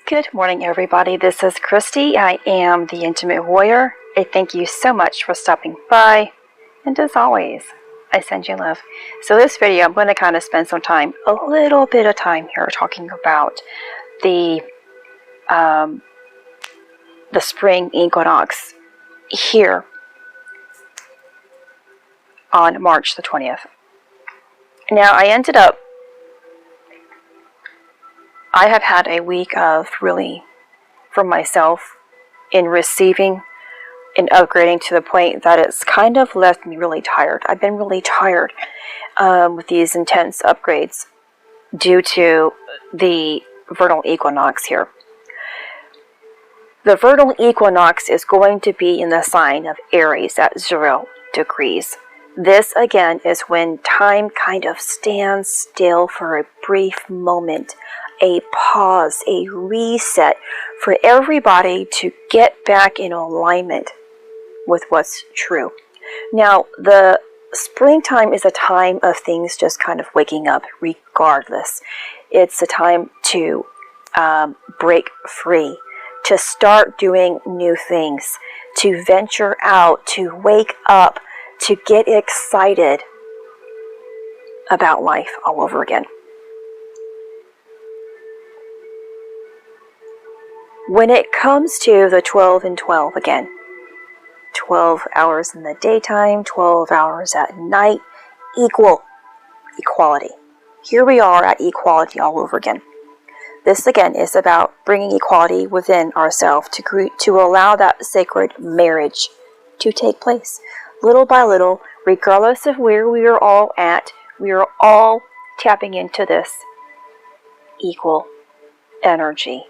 Good morning, everybody. This is Christy. I am the Intimate Warrior. I thank you so much for stopping by. And as always, I send you love. So this video, I'm going to kind of spend some time, a little bit of time here, talking about the spring equinox here on March the 20th. Now, I have had a week of really, for myself, in receiving and upgrading to the point that it's kind of left me really tired. I've been really tired with these intense upgrades due to the vernal equinox here. The vernal equinox is going to be in the sign of Aries at 0 degrees. This, again, is when time kind of stands still for a brief moment, a pause, a reset for everybody to get back in alignment with what's true. Now, the springtime is a time of things just kind of waking up regardless. It's a time to break free, to start doing new things, to venture out, to wake up, to get excited about life all over again. When it comes to the 12 and 12 again, 12 hours in the daytime, 12 hours at night, equality. Here we are at equality all over again. This again is about bringing equality within ourselves to allow that sacred marriage to take place. Little by little, regardless of where we are all at, we are all tapping into this equal energy.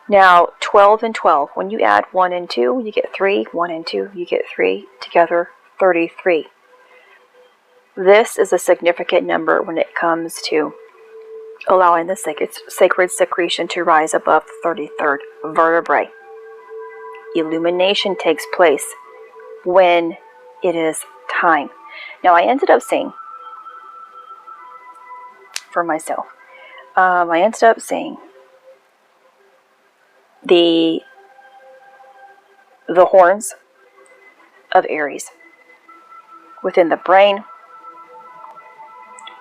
Now, 12 and 12, when you add 1 and 2, you get 3. 1 and 2, you get 3. Together, 33. This is a significant number when it comes to allowing the sacred secretion to rise above the 33rd vertebrae. Illumination takes place when it is time. Now, I ended up seeing, for myself, the horns of Aries within the brain.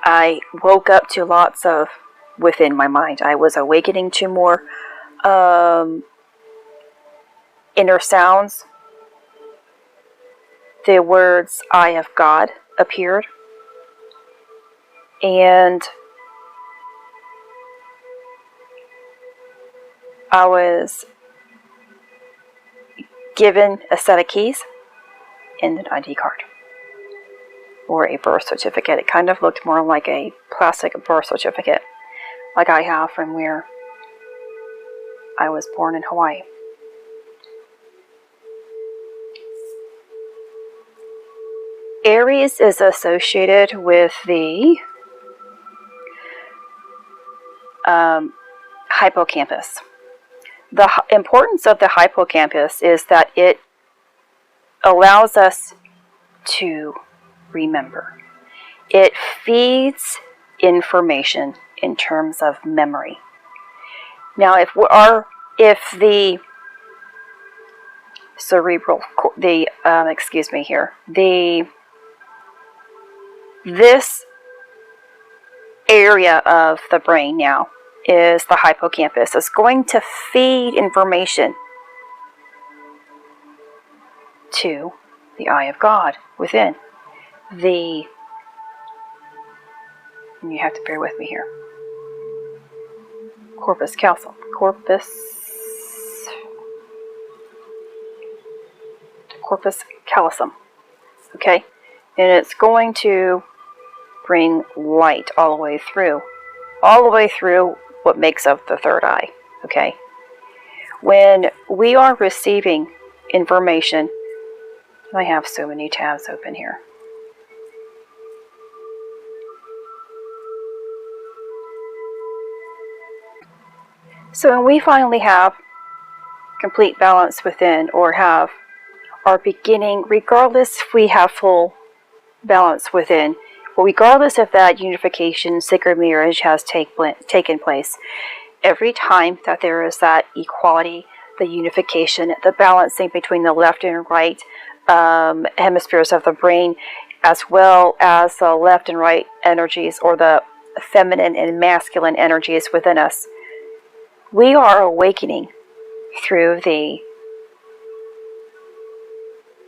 I woke up to lots of within my mind. I was awakening to more inner sounds. The words "Eye of God" appeared, and I was given a set of keys and an ID card or a birth certificate. It kind of looked more like a plastic birth certificate like I have from where I was born in Hawaii. Aries is associated with the hippocampus. The importance of the hippocampus is that it allows us to remember. It feeds information in terms of memory. Now, if the cerebral, this area of the brain now is the hippocampus. It's going to feed information to the eye of God within the, and you have to bear with me here, corpus callosum, okay? And it's going to bring light all the way through what makes up the third eye, okay? When we are receiving information, I have so many tabs open here. So when we finally have complete balance within, or have our beginning, regardless if we have full balance within, But regardless if that unification, sacred marriage has taken place, every time that there is that equality, the unification, the balancing between the left and right hemispheres of the brain, as well as the left and right energies, or the feminine and masculine energies within us, we are awakening through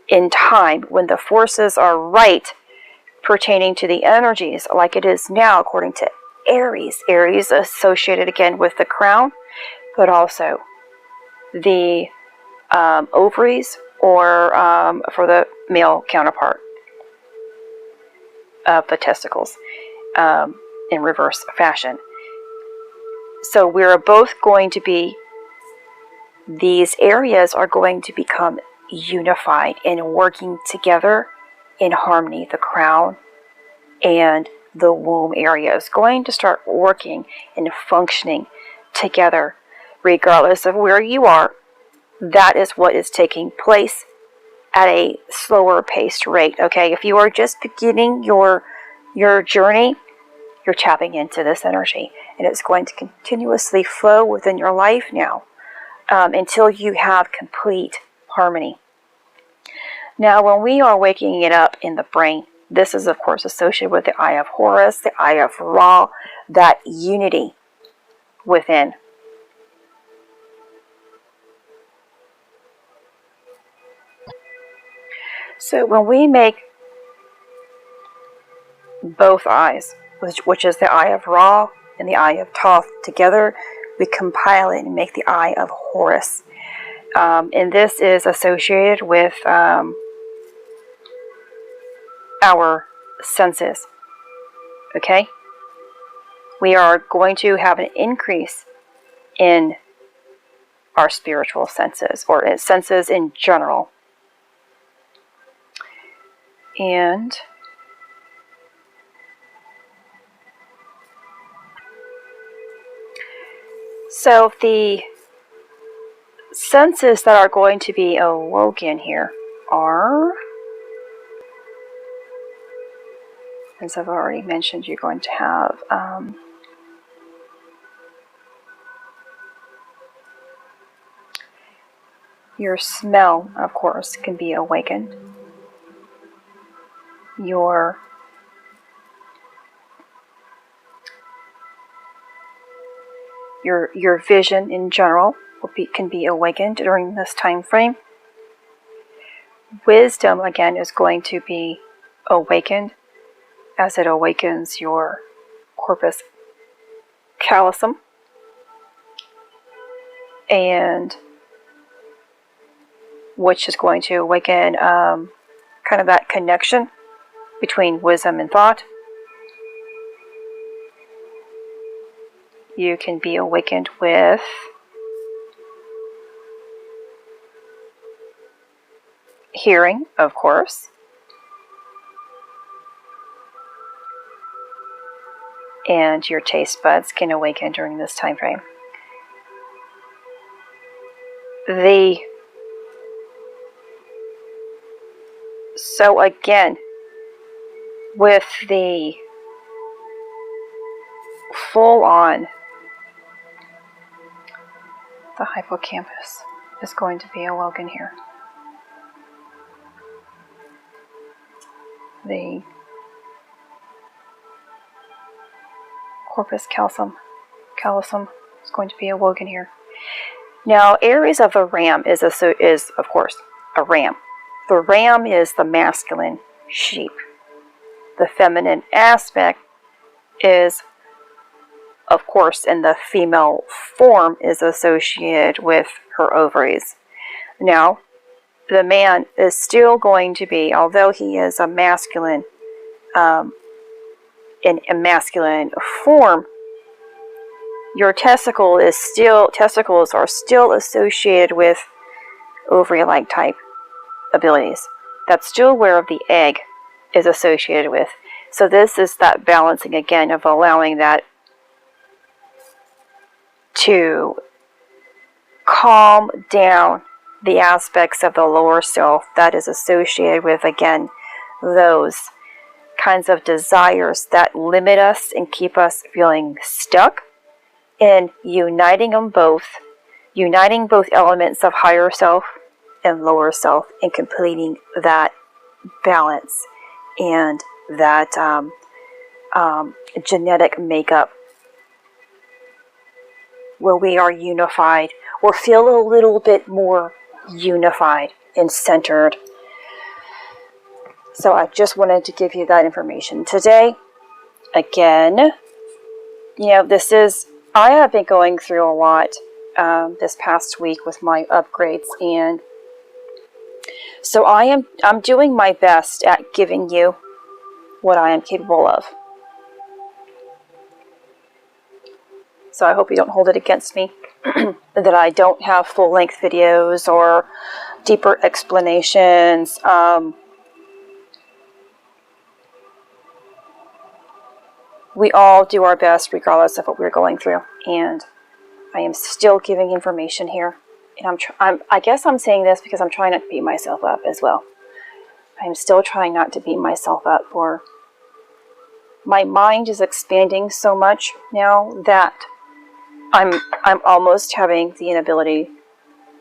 in time, when the forces are right, pertaining to the energies, like it is now according to Aries. Aries associated again with the crown, but also the ovaries, or for the male counterpart of the testicles, in reverse fashion. So we're both going to be, these areas are going to become unified and working together in harmony. The crown and the womb area is going to start working and functioning together, regardless of where you are. That is what is taking place at a slower paced rate. Okay, if you are just beginning your journey, you're tapping into this energy, and it's going to continuously flow within your life now, until you have complete harmony. Now, when we are waking it up in the brain, this is of course associated with the eye of Horus, the eye of Ra, that unity within. So when we make both eyes, which is the eye of Ra and the eye of Thoth, together, we compile it and make the eye of Horus. And this is associated with our senses. Okay? We are going to have an increase in our spiritual senses, or senses in general. And so the senses that are going to be awoken here are, as I've already mentioned, you're going to have your smell, of course, can be awakened. Your vision in general can be awakened during this time frame. Wisdom, again, is going to be awakened, as it awakens your corpus callosum, and which is going to awaken kind of that connection between wisdom and thought. You can be awakened with hearing, of course, and your taste buds can awaken during this time frame. So again, with the full-on, the hippocampus is going to be awoken here. The corpus callosum is going to be awoken here. Now, Aries of the ram is of course a ram. The ram is the masculine sheep. The feminine aspect is, of course, in the female form, is associated with her ovaries. Now, the man is still going to be, although he is a masculine, in a masculine form, your testicles are still associated with ovary-like type abilities. That's still where the egg is associated with. So this is that balancing again of allowing that to calm down the aspects of the lower self that is associated with, again, those kinds of desires that limit us and keep us feeling stuck in uniting them both, uniting both elements of higher self and lower self, and completing that balance and that genetic makeup where we are unified, or feel a little bit more unified and centered. So I just wanted to give you that information today. Again, you know, I have been going through a lot this past week with my upgrades, and so I'm doing my best at giving you what I am capable of. So I hope you don't hold it against me that I don't have full-length videos or deeper explanations. We all do our best regardless of what we're going through, and I am still giving information here. And I guess I'm saying this because I'm trying not to beat myself up as well. I'm still trying not to beat myself up, for my mind is expanding so much now that I'm almost having the inability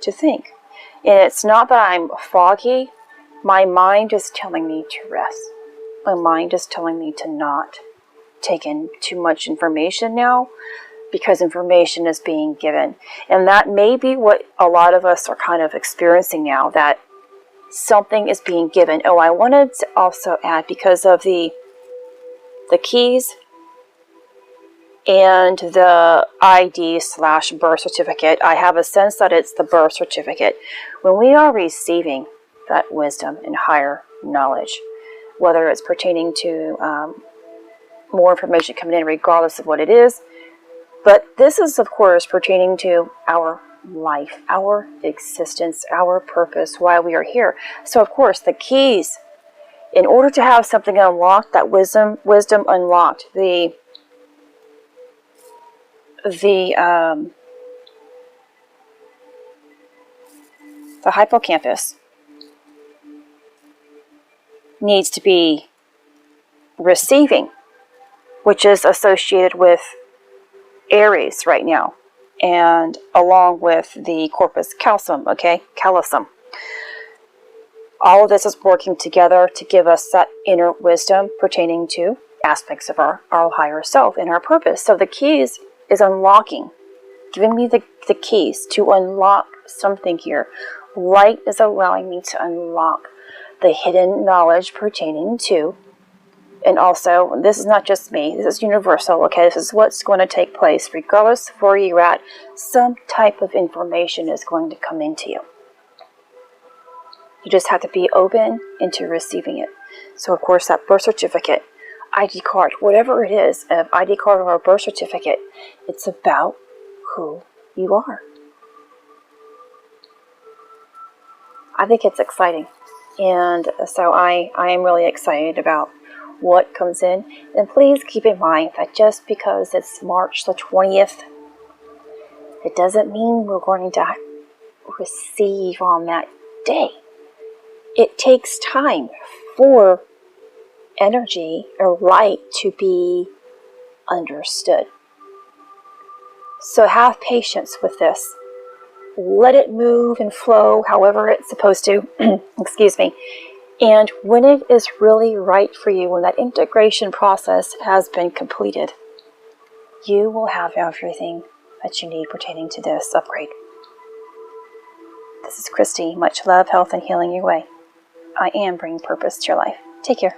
to think. And it's not that I'm foggy. My mind is telling me to rest. My mind is telling me to not take in too much information now, because information is being given. And that may be what a lot of us are kind of experiencing now, that something is being given. Oh, I wanted to also add, because of the keys and the ID/birth certificate, I have a sense that it's the birth certificate. When we are receiving that wisdom and higher knowledge, whether it's pertaining to more information coming in, regardless of what it is, but this is, of course, pertaining to our life, our existence, our purpose, why we are here. So, of course, the keys, in order to have something unlocked, that wisdom unlocked, the hippocampus needs to be receiving, which is associated with Aries right now, and along with the corpus callosum, callosum. All of this is working together to give us that inner wisdom pertaining to aspects of our higher self and our purpose. So the keys is unlocking, giving me the keys to unlock something here. Light is allowing me to unlock the hidden knowledge pertaining to, and also, this is not just me, this is universal, okay? This is what's going to take place. Regardless of where you're at, some type of information is going to come into you. You just have to be open into receiving it. So, of course, that birth certificate, ID card, whatever it is, an ID card or a birth certificate, it's about who you are. I think it's exciting. And so I am really excited about what comes in. And please keep in mind that just because it's March the 20th, it doesn't mean we're going to receive on that day. It takes time for energy or light to be understood. So have patience with this. Let it move and flow however it's supposed to. Excuse me. And when it is really right for you, when that integration process has been completed, you will have everything that you need pertaining to this upgrade. This is Christy. Much love, health, and healing your way. I am bringing purpose to your life. Take care.